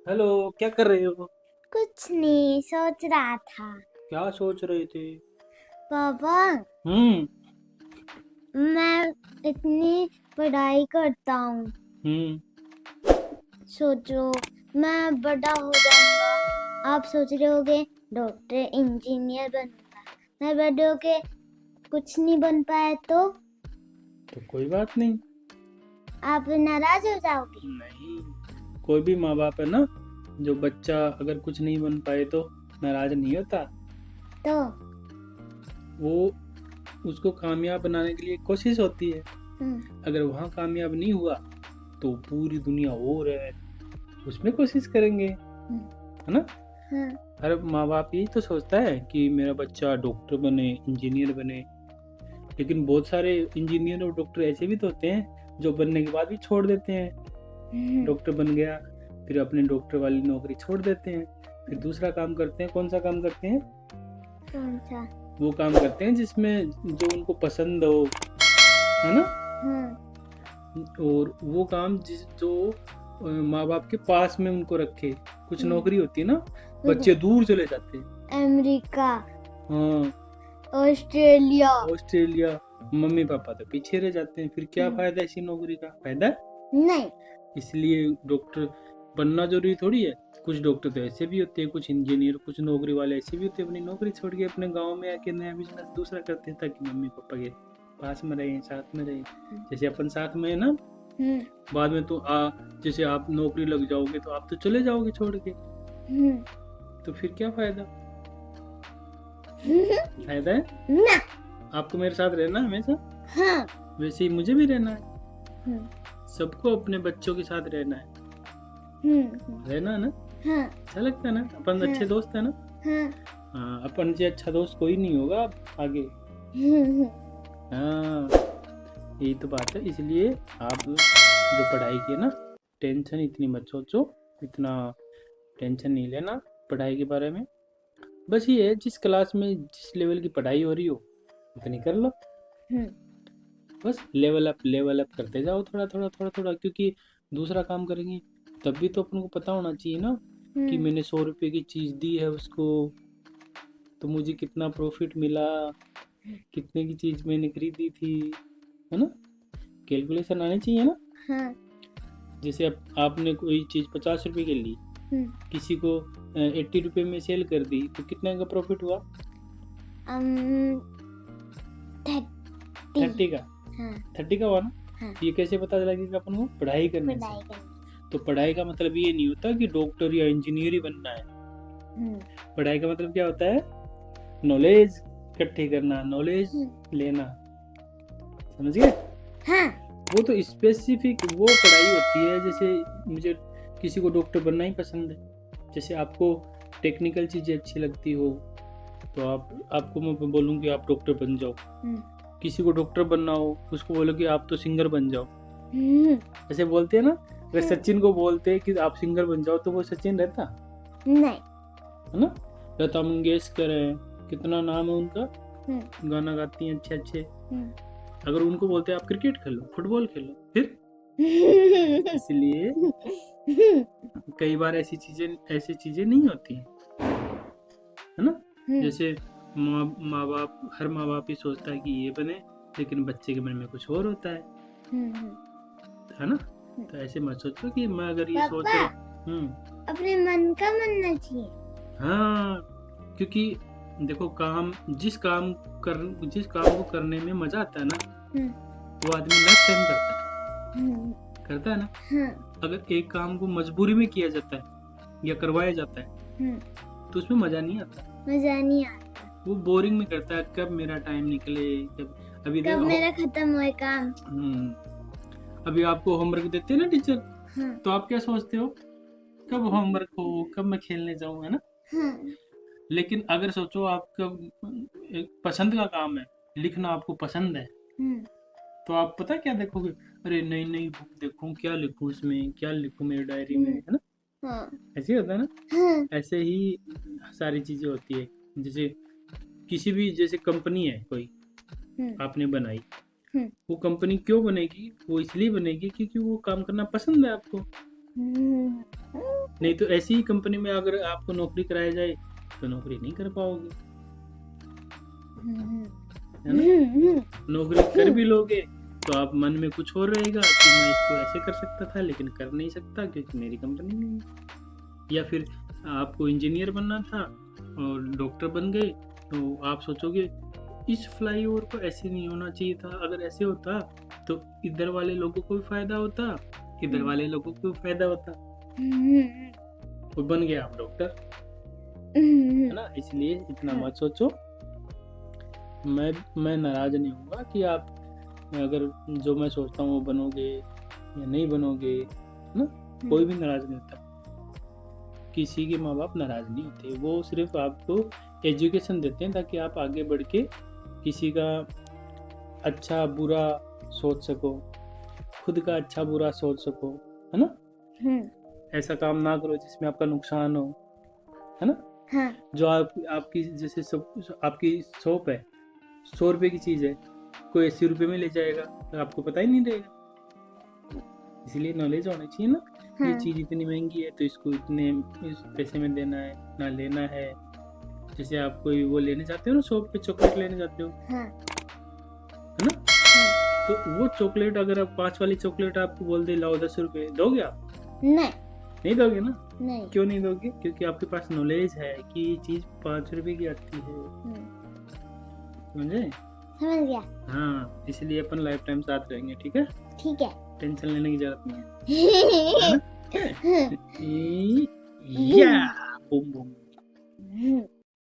Hello, क्या कर रहे हो? कुछ नहीं सोच रहा था। क्या सोच रहे थे? पापा, हम्म। मैं इतनी पढ़ाई करता हूँ। हम्म। सोचो, मैं बड़ा हो जाऊंगा। आप सोच रहे होगे डॉक्टर इंजीनियर बनूंगा। मैं बड़े होके कुछ नहीं बन पाया तो तो कोई बात नहीं। आप नाराज हो जाओगे। नहीं, कोई भी माँ बाप है ना, जो बच्चा अगर कुछ नहीं बन पाए तो नाराज नहीं होता। तो वो उसको कामयाब बनाने के लिए कोशिश होती है। अगर वहाँ कामयाब नहीं हुआ तो पूरी दुनिया और है, उसमें कोशिश करेंगे, है ना। हर माँ बाप यही तो सोचता है कि मेरा बच्चा डॉक्टर बने, इंजीनियर बने। लेकिन बहुत सारे इंजीनियर और डॉक्टर ऐसे भी तो होते हैं जो बनने के बाद भी छोड़ देते हैं। डॉक्टर बन गया, फिर अपने डॉक्टर वाली नौकरी छोड़ देते हैं, फिर दूसरा काम करते हैं। कौन सा काम करते हैं? कौन सा? वो काम करते हैं जिसमें जो उनको पसंद हो, है ना। और वो काम जो माँ बाप के पास में उनको रखे। कुछ नौकरी होती है ना, बच्चे दूर चले जाते हैं। अमेरिका, हाँ, ऑस्ट्रेलिया। ऑस्ट्रेलिया। मम्मी पापा तो पीछे रह जाते हैं। फिर क्या फायदा ऐसी नौकरी का? फायदा नहीं। इसलिए डॉक्टर बनना जरूरी थोड़ी है। कुछ डॉक्टर तो ऐसे भी होते हैं, कुछ इंजीनियर, कुछ नौकरी वाले ऐसे भी होते हैं, अपनी नौकरी छोड़ के अपने गांव में आके नया बिजनेस दूसरा करते हैं ताकि मम्मी पापा के पास में रहे, साथ में रहे। जैसे अपन साथ में है ना, बाद में तो जैसे आप नौकरी लग जाओगे तो आप तो चले जाओगे छोड़ के। तो फिर क्या फायदा? फायदा है ना। आपको मेरे साथ रहना हमेशा। हाँ। वैसे ही मुझे भी रहना है। सबको अपने बच्चों के साथ रहना है। रहना है ना। अच्छा लगता है ना, अपन अच्छे दोस्त है ना। हाँ, अपन से अच्छा दोस्त कोई नहीं होगा आगे। हाँ, यही तो बात है। इसलिए आप जो पढ़ाई की है ना, टेंशन इतनी मत सोचो, इतना टेंशन नहीं लेना पढ़ाई के बारे में। बस ये है, जिस क्लास में जिस लेवल की पढ़ाई हो रही हो उतनी कर लो। बस लेवल अप करते जाओ, थोड़ा थोड़ा थोड़ा थोड़ा। क्योंकि दूसरा काम करेंगे तब भी तो अपन को पता होना चाहिए ना कि मैंने 100 रुपए की चीज़ दी है उसको, तो मुझे कितना प्रॉफिट मिला, कितने की चीज़ मैंने खरीदी थी, है ना। कैलकुलेशन आनी चाहिए ना। जैसे आपने कोई चीज़ 50 रुपए की ली, किसी को 80 रुपए में सेल कर दी, तो कितने का प्रॉफिट हुआ? 30 का। 30 का हुआ ना। ये कैसे पता लगेगा अपन को? पढ़ाई करने से। तो पढ़ाई का मतलब ये नहीं होता कि डॉक्टर या इंजीनियर ही बनना है। पढ़ाई का मतलब क्या होता है? नॉलेज इकट्ठी करना, नॉलेज लेना। समझ गए? वो तो स्पेसिफिक वो पढ़ाई होती है। जैसे मुझे किसी को डॉक्टर बनना ही पसंद है, जैसे आपको टेक्निकल चीज़ें अच्छी लगती हो तो आपको मैं बोलूँ कि आप डॉक्टर बन जाओ। किसी को डॉक्टर बनना हो उसको बोलो कि आप तो सिंगर बन जाओ। ऐसे बोलते हैं ना। अगर सचिन को बोलते हैं कि आप सिंगर बन जाओ तो वो सचिन रहता नहीं, है ना। लता मंगेशकर है, कितना नाम है उनका, गाना गाती हैं अच्छे अच्छे। अगर उनको बोलते हैं आप क्रिकेट खेलो, फुटबॉल खेलो, फिर इसलिए कई बार ऐसी चीजें नहीं होती है ना। जैसे माँ बाप, हर माँ बाप ही सोचता है कि ये बने, लेकिन बच्चे के मन में कुछ और होता है ना। तो ऐसे मत सोचो कि मैं अगर ये सोच रहा हूँ। अपने मन का मानना चाहिए। हाँ, क्योंकि देखो जिस काम को करने में मजा आता है ना, वो आदमी लाइफ टाइम करता है ना। अगर एक काम को मजबूरी में किया जाता है या करवाया जाता है तो उसमें मजा नहीं आता। वो बोरिंग में करता है। कब मेरा टाइम निकले, कब मेरा खत्म होए काम। अभी आपको होमवर्क देते हैं ना टीचर, तो आप क्या सोचते हो? कब होमवर्क हो, कब मैं खेलने जाऊं, है ना। लेकिन अगर सोचो आपका एक पसंद का काम है, लिखना आपको पसंद है, तो आप पता क्या देखोगे? अरे नई नई बुक देखूं, क्या लिखूं इसमें, क्या लिखूं मेरी डायरी में, है ना। ऐसे ही होता है ना। ऐसे ही सारी चीजें होती है। जैसे किसी भी, जैसे कंपनी है कोई आपने बनाई, वो कंपनी क्यों बनेगी? वो इसलिए बनेगी क्योंकि वो काम करना पसंद है आपको, नहीं तो ऐसी ही कंपनी में अगर आपको नौकरी कराया जाए तो नौकरी नहीं कर पाओगे, है ना। नौकरी कर भी लोगे तो आप मन में कुछ और रहेगा कि मैं इसको ऐसे कर सकता था लेकिन कर नहीं सकता क्योंकि मेरी कंपनी नहीं है। या फिर आपको इंजीनियर बनना था और डॉक्टर बन गए तो आप सोचोगे इस फ्लाईओवर को ऐसे नहीं होना चाहिए था, अगर ऐसे होता तो इधर वाले लोगों को भी फायदा होता, इधर वाले लोगों को भी फायदा होता, और बन गया आप डॉक्टर, है ना। इसलिए इतना मत सोचो। मैं नाराज नहीं होऊंगा कि आप अगर जो मैं सोचता हूँ वो बनोगे या नहीं बनोगे, है ना। कोई भी नाराज नहीं होता, किसी के माँ बाप नाराज नहीं होते, वो सिर्फ आपको एजुकेशन देते हैं ताकि आप आगे बढ़ के किसी का अच्छा बुरा सोच सको, खुद का अच्छा बुरा सोच सको, है ना। ऐसा काम ना करो जिसमें आपका नुकसान हो, है ना। हाँ। जो आपकी जैसे आपकी शॉप है, 100 रुपए की चीज है, कोई 80 रुपए में ले जाएगा तो आपको पता ही नहीं रहेगा। इसलिए नॉलेज होनी चाहिए ना। ये हाँ। चीज इतनी महंगी है तो इसको इतने इस पैसे में देना है ना लेना है। जैसे आप कोई वो लेने जाते हो ना, शॉप पे चॉकलेट लेने जाते हो, हाँ। है ना। तो वो चॉकलेट अगर आप 5 वाली चॉकलेट आपको बोल दे लाओ 10 रुपए, दोगे आप? नहीं दोगे ना। नहीं। क्यों नहीं दोगे? क्योंकि आपके पास नॉलेज है कि ये चीज 5 रुपए की आती है, समझे? समझ गया। हाँ, इसलिए अपन लाइफ टाइम साथ रहेंगे, ठीक है। ठीक है। टेंशन लेने की जरूरत नहीं है। या बूम बूम।